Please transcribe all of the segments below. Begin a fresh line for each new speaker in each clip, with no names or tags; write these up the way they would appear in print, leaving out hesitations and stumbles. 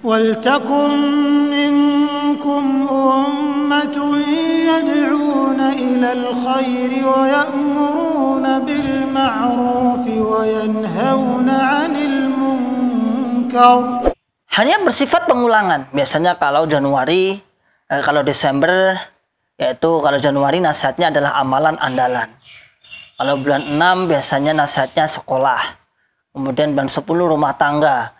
وَلْتَكُنْ مِنْكُمْ أُمَّةٌ يَدْعُونَ إِلَى الْخَيْرِ وَيَأْمُرُونَ بِالْمَعْرُوفِ وَيَنْهَوْنَ عَنِ الْمُنْكَرِ.
Hanya bersifat pengulangan. Biasanya kalau Januari, kalau Desember, yaitu kalau Januari nasihatnya adalah amalan andalan. Kalau bulan 6 biasanya nasihatnya sekolah. Kemudian bulan 10 rumah tangga.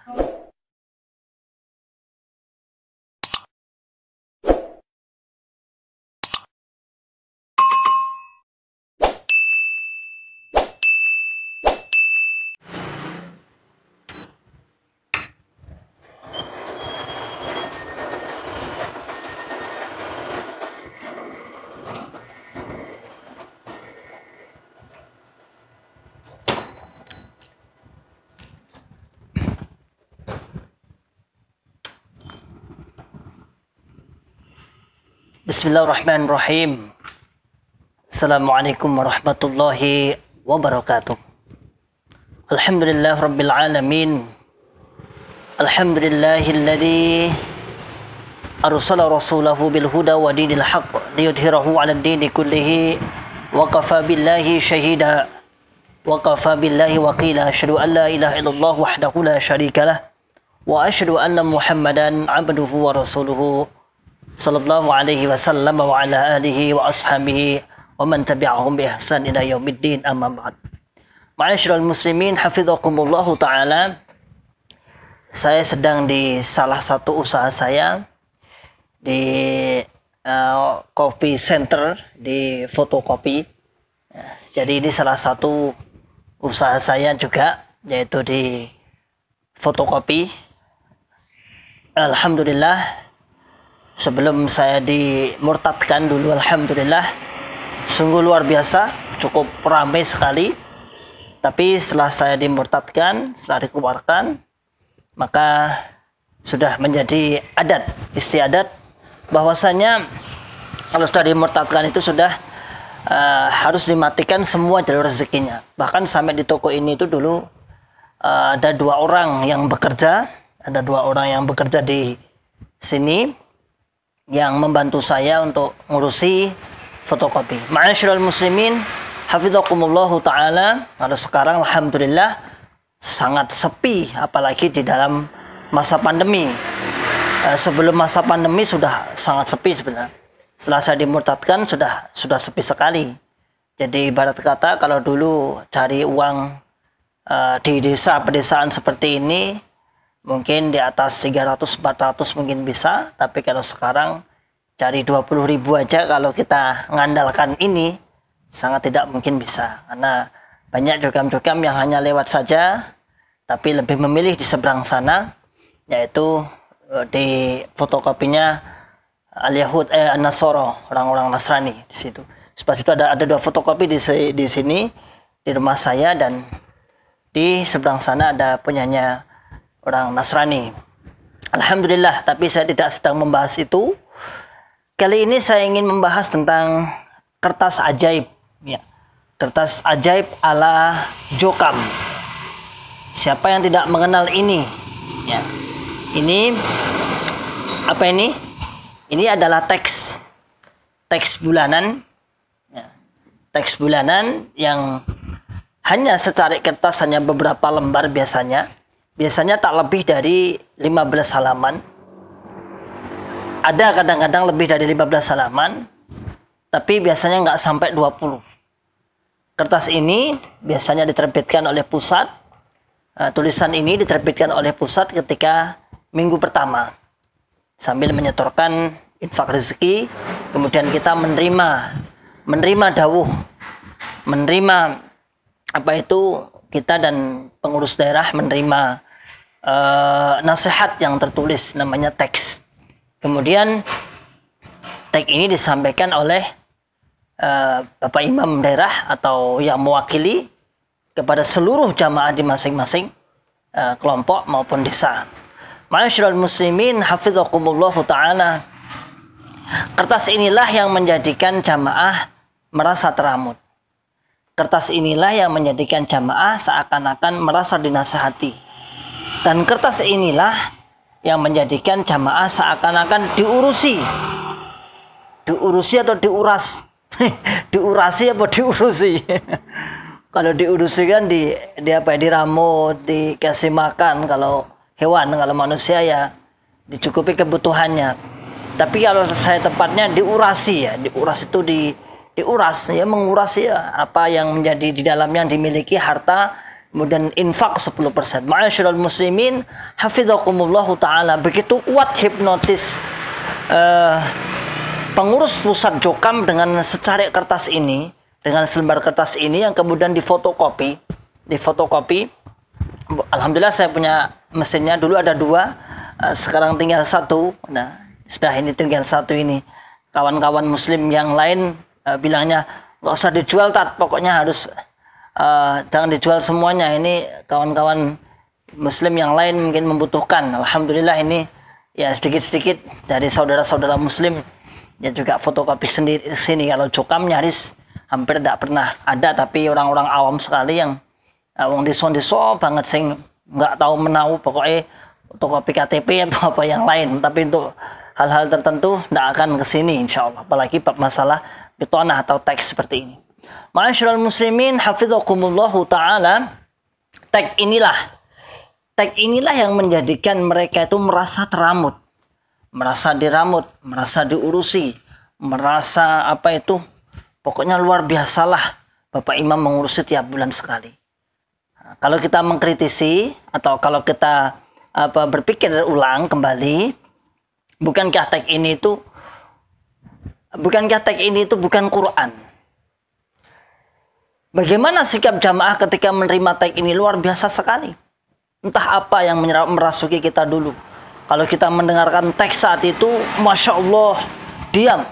Bismillahirrahmanirrahim. Assalamualaikum warahmatullahi wabarakatuh. Alhamdulillah rabbil alamin. Alhamdulillahilladzi arsala rasulahu bil huda wa dinil haqq liyudhhirahu 'alad dini kullihi wa kafa billahi shahida wa kafa billahi waqila. Asyhadu an la ilaha illallah wahdahu la syarikalah wa asyhadu anna Muhammadan 'abduhu wa rasuluhu sallallahu alaihi wasallam wa ala alihi wa ashabihi wa man tabi'ahum bi ihsan ila yaumiddin, amma ba'd. Ma'asyiral muslimin hafizakumullah taala. Saya sedang di salah satu usaha saya di coffee center, di fotokopi. Jadi ini salah satu usaha saya juga, yaitu di fotokopi. Alhamdulillah, sebelum saya dimurtadkan dulu, alhamdulillah, sungguh luar biasa, cukup ramai sekali. Tapi setelah saya dimurtadkan, setelah dikeluarkan, maka sudah menjadi adat, istiadat, bahwasanya kalau sudah dimurtadkan itu sudah harus dimatikan semua jalur rezekinya. Bahkan sampai di toko ini itu dulu ada dua orang yang bekerja di sini yang membantu saya untuk ngurusi fotokopi. Ma'asyiral muslimin hafizakumullahu taala. Kalau sekarang alhamdulillah sangat sepi, apalagi di dalam masa pandemi. Sebelum masa pandemi sudah sangat sepi sebenarnya. Setelah saya dimurtadkan sudah sepi sekali. Jadi ibarat kata kalau dulu cari uang di desa pedesaan seperti ini mungkin di atas 300-400 mungkin bisa, tapi kalau sekarang cari 20.000 aja kalau kita ngandalkan ini sangat tidak mungkin bisa, karena banyak jogam-jogam yang hanya lewat saja tapi lebih memilih di seberang sana, yaitu di fotokopinya al-Yahud an-Nasara, orang-orang Nasrani di situ. Sebelah situ ada dua fotokopi di sini di rumah saya, dan di seberang sana ada punyanya orang Nasrani. Alhamdulillah, tapi saya tidak sedang membahas itu. Kali ini saya ingin membahas tentang kertas ajaib, ya. Kertas ajaib ala Jokam. Siapa yang tidak mengenal ini? Ya. Ini apa ini? Ini adalah teks bulanan, ya. Teks bulanan yang hanya secarik kertas, hanya beberapa lembar biasanya. Biasanya tak lebih dari 15 halaman. Ada kadang-kadang lebih dari 15 halaman, tapi biasanya nggak sampai 20. Kertas ini biasanya diterbitkan oleh pusat. Tulisan ini diterbitkan oleh pusat ketika minggu pertama, sambil menyetorkan infak rezeki. Kemudian kita menerima dawuh, menerima apa itu, kita dan pengurus daerah menerima nasihat yang tertulis, namanya teks. Kemudian teks ini disampaikan oleh Bapak Imam daerah atau yang mewakili kepada seluruh jamaah di masing-masing kelompok maupun desa. Ma'asyiral muslimin hafizakumullah taala. Kertas inilah yang menjadikan jamaah merasa teramut. Kertas inilah yang menjadikan jamaah seakan-akan merasa dinasihati. Dan kertas inilah yang menjadikan jamaah seakan-akan diurusi atau diuras. Diurasi apa diurusi? Kalau diurusi kan diramut, dikasih makan. Kalau hewan, kalau manusia ya dicukupi kebutuhannya. Tapi kalau saya tepatnya diurasi ya, diuras itu diuras ya, menguras ya apa yang menjadi di dalamnya yang dimiliki harta, kemudian infak 10%. Ma'asyiral muslimin, hafizakumullahu taala, begitu kuat hipnotis pengurus pusat Jokam dengan secarik kertas ini, dengan selembar kertas ini yang kemudian difotokopi. Alhamdulillah saya punya mesinnya, dulu ada 2, sekarang tinggal 1. Nah, sudah ini tinggal 1 ini. Kawan-kawan muslim yang lain bilangnya nggak usah dijual, Tat, pokoknya harus jangan dijual semuanya. Ini kawan-kawan muslim yang lain mungkin membutuhkan. Alhamdulillah ini ya sedikit-sedikit dari saudara-saudara muslim ya juga fotokopi sendiri sini. Kalau Jokam nyaris hampir tidak pernah ada, tapi orang-orang awam sekali yang wong diso banget sing nggak tahu menahu, pokoknya fotokopi KTP atau apa yang lain. Tapi untuk hal-hal tertentu tidak akan ke sini insyaallah, apalagi bab masalah bitonah atau teks seperti ini. Ma'asyiral muslimin, hafizakumullahu taala, tag inilah yang menjadikan mereka itu merasa teramut, merasa diramut, merasa diurusi, merasa apa itu, pokoknya luar biasalah Bapak Imam mengurusi tiap bulan sekali. Nah, kalau kita mengkritisi atau kalau kita berpikir ulang kembali, bukankah tag ini itu bukan Quran? Bagaimana sikap jamaah ketika menerima tag ini? Luar biasa sekali. Entah apa yang merasuki kita dulu. Kalau kita mendengarkan teks saat itu, Masya Allah, diam.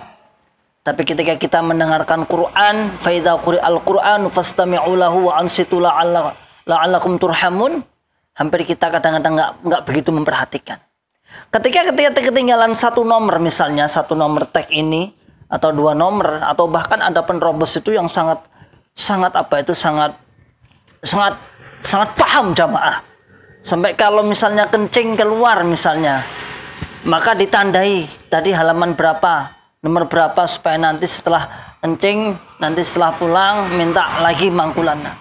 Tapi ketika kita mendengarkan Quran, فَإِذَا قُرِئَ الْقُرْآنُ فَاسْتَمِعُوا لَهُ وَأَنْصِتُوا لَعَلَّكُمْ تُرْحَمُونَ. Hampir kita kadang-kadang nggak begitu memperhatikan. Ketika ketinggalan 1 nomor, misalnya 1 nomor teks ini, atau 2 nomor, atau bahkan ada penerobos itu yang sangat paham jamaah. Sampai kalau misalnya kencing keluar misalnya, maka ditandai tadi halaman berapa, nomor berapa, supaya nanti setelah kencing, nanti setelah pulang minta lagi mangkulannya.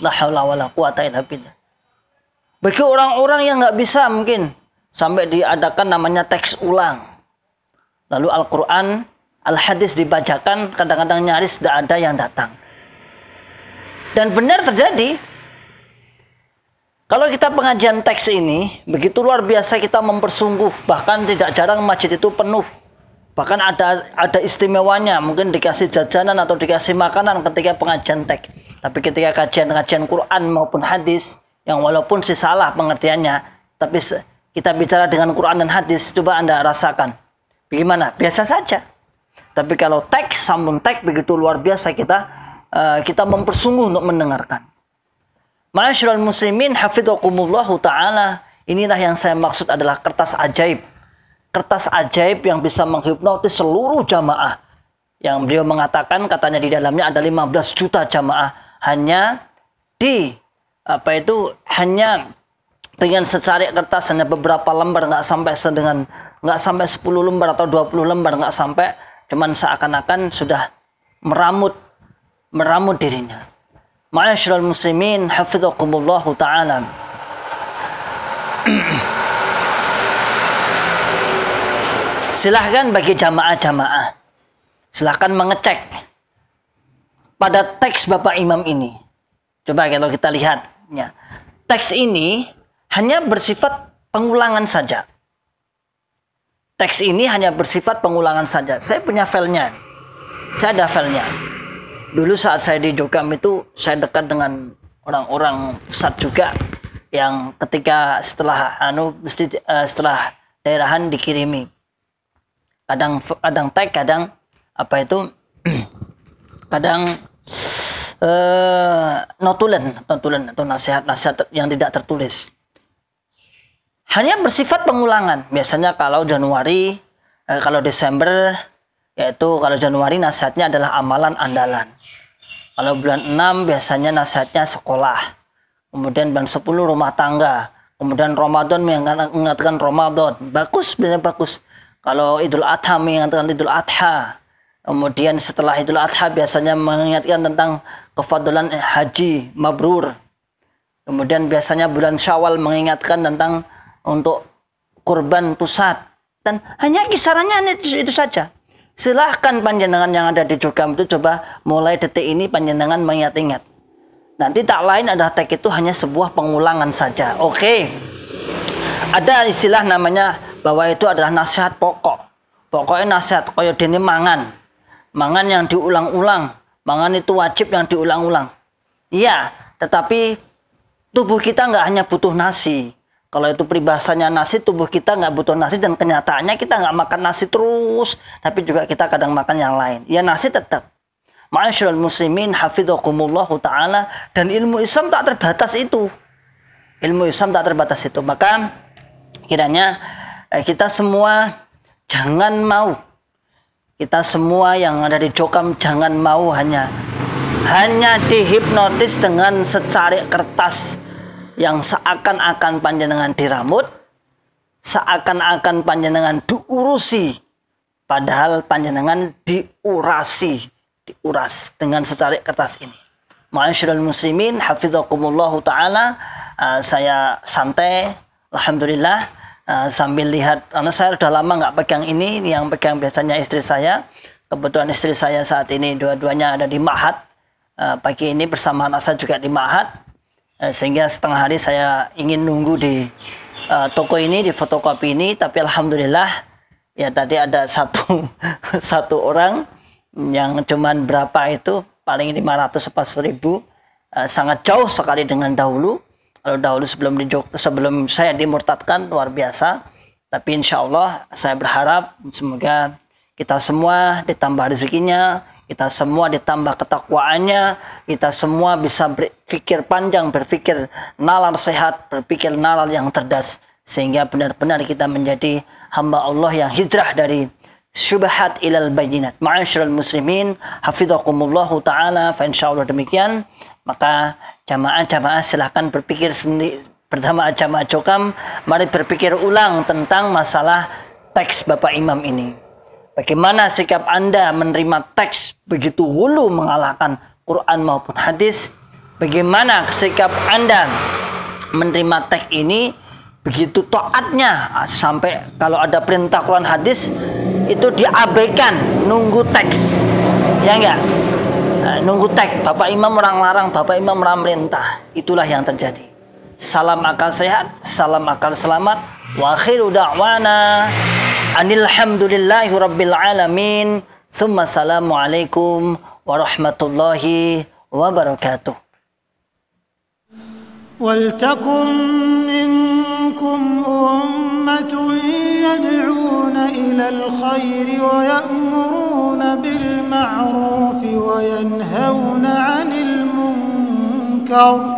La haula wala quwata illa billah. Bagi orang-orang yang nggak bisa mungkin sampai diadakan namanya teks ulang. Lalu Al-Quran, Al-Hadis dibacakan, kadang-kadang nyaris tidak ada yang datang. Dan benar terjadi. Kalau kita pengajian teks ini, begitu luar biasa kita mempersungguh. Bahkan tidak jarang masjid itu penuh. Bahkan ada istimewanya. Mungkin dikasih jajanan atau dikasih makanan ketika pengajian teks. Tapi ketika kajian Quran maupun hadis, yang walaupun sih salah pengertiannya, tapi kita bicara dengan Quran dan hadis, coba Anda rasakan. Bagaimana? Biasa saja. Tapi kalau teks, sambung teks, begitu luar biasa kita mempersungguh untuk mendengarkan. Ma'asyiral muslimin, hafizakumullahu ta'ala, inilah yang saya maksud adalah kertas ajaib. Kertas ajaib yang bisa menghipnotis seluruh jamaah. Yang beliau mengatakan, katanya di dalamnya ada 15 juta jamaah. Hanya dengan secarik kertas, hanya beberapa lembar, nggak sampai 10 lembar atau 20 lembar, nggak sampai, cuman seakan-akan sudah meramut dirinya. Ma'asyiral muslimin, hafizakumullahu ta'ala. Silahkan bagi jamaah-jamaah, silahkan mengecek pada teks Bapak Imam ini. Coba kalau kita lihat ya, teks ini hanya bersifat pengulangan saja. Teks ini hanya bersifat pengulangan saja. Saya punya filenya. Saya ada filenya. Dulu saat saya di Jokam itu, saya dekat dengan orang-orang pusat juga yang ketika setelah daerahan dikirimi. Kadang tag, kadang kadang notulen atau nasihat-nasihat yang tidak tertulis. Hanya bersifat pengulangan. Biasanya kalau Januari, kalau Desember, yaitu kalau Januari nasihatnya adalah amalan andalan. Kalau bulan 6 biasanya nasihatnya sekolah. Kemudian bulan 10 rumah tangga. Kemudian Ramadan mengingatkan Ramadan. Bagus, sebenarnya bagus. Kalau Idul Adha mengingatkan Idul Adha. Kemudian setelah Idul Adha biasanya mengingatkan tentang kefadalan haji mabrur. Kemudian biasanya bulan Syawal mengingatkan tentang untuk kurban pusat. Dan hanya kisarannya itu saja. Silahkan panjenengan yang ada di Jogam itu coba mulai detik ini panjenengan mengingat-ingat. Nanti tak lain adalah teks itu hanya sebuah pengulangan saja. Oke. Ada istilah namanya bahwa itu adalah nasihat pokok. Pokoknya nasihat kaya dene mangan. Mangan yang diulang-ulang. Mangan itu wajib yang diulang-ulang. Iya, tetapi tubuh kita nggak hanya butuh nasi. Kalau itu peribahasanya nasi, tubuh kita nggak butuh nasi, dan kenyataannya kita nggak makan nasi terus, tapi juga kita kadang makan yang lain. Ya nasi tetap. Ma'asyiral muslimin hafidhakumullahu ta'ala. Dan ilmu Islam tak terbatas itu. Ilmu Islam tak terbatas itu. Maka kiranya kita semua jangan mau. Kita semua yang ada di Jokam jangan mau hanya dihipnotis dengan secarik kertas yang seakan-akan panjenengan diramut, seakan-akan panjenengan diurusi, padahal panjenengan diuras dengan secarik kertas ini. Ma'asyiral muslimin hafidhakumullahu ta'ala. Saya santai, alhamdulillah, sambil lihat, karena saya sudah lama nggak pegang ini, yang pegang biasanya istri saya. Kebetulan istri saya saat ini dua-duanya ada di Ma'had. Pagi ini bersama anak saya juga di Ma'had. Sehingga setengah hari saya ingin nunggu di toko ini, di fotokopi ini, tapi alhamdulillah ya tadi ada satu orang yang cuman berapa itu, paling 500 atau 1000, sangat jauh sekali dengan dahulu. Kalau dahulu sebelum saya dimurtadkan luar biasa, tapi insya Allah saya berharap semoga kita semua ditambah rezekinya, kita semua ditambah ketakwaannya, kita semua bisa berpikir panjang, berpikir nalar sehat, berpikir nalar yang cerdas, sehingga benar-benar kita menjadi hamba Allah yang hijrah dari syubhat ilal bayinat. Ma'asyiral muslimin hafidhakumullahu ta'ala. Fa insyaallah demikian, maka jamaah-jamaah silahkan berpikir sendiri bersama jamaah Jokam. Mari berpikir ulang tentang masalah teks Bapak Imam ini. Bagaimana sikap Anda menerima teks begitu hulu mengalahkan Quran maupun hadis? Bagaimana sikap Anda menerima teks ini begitu taatnya, sampai kalau ada perintah Quran hadis itu diabaikan, nunggu teks, ya enggak? Nunggu teks. Bapak Imam orang larang, Bapak Imam orang merintah. Itulah yang terjadi. Salam akal sehat, salam akal selamat. Wa akhiru da'wana anilhamdulillahi rabbil alamin. Summa assalamualaikum warahmatullahi wabarakatuh.
Waltakum minkum ummatun yad'una ilal khairi wa ya'muruna bil ma'rufi wa yanhauna 'anil munkar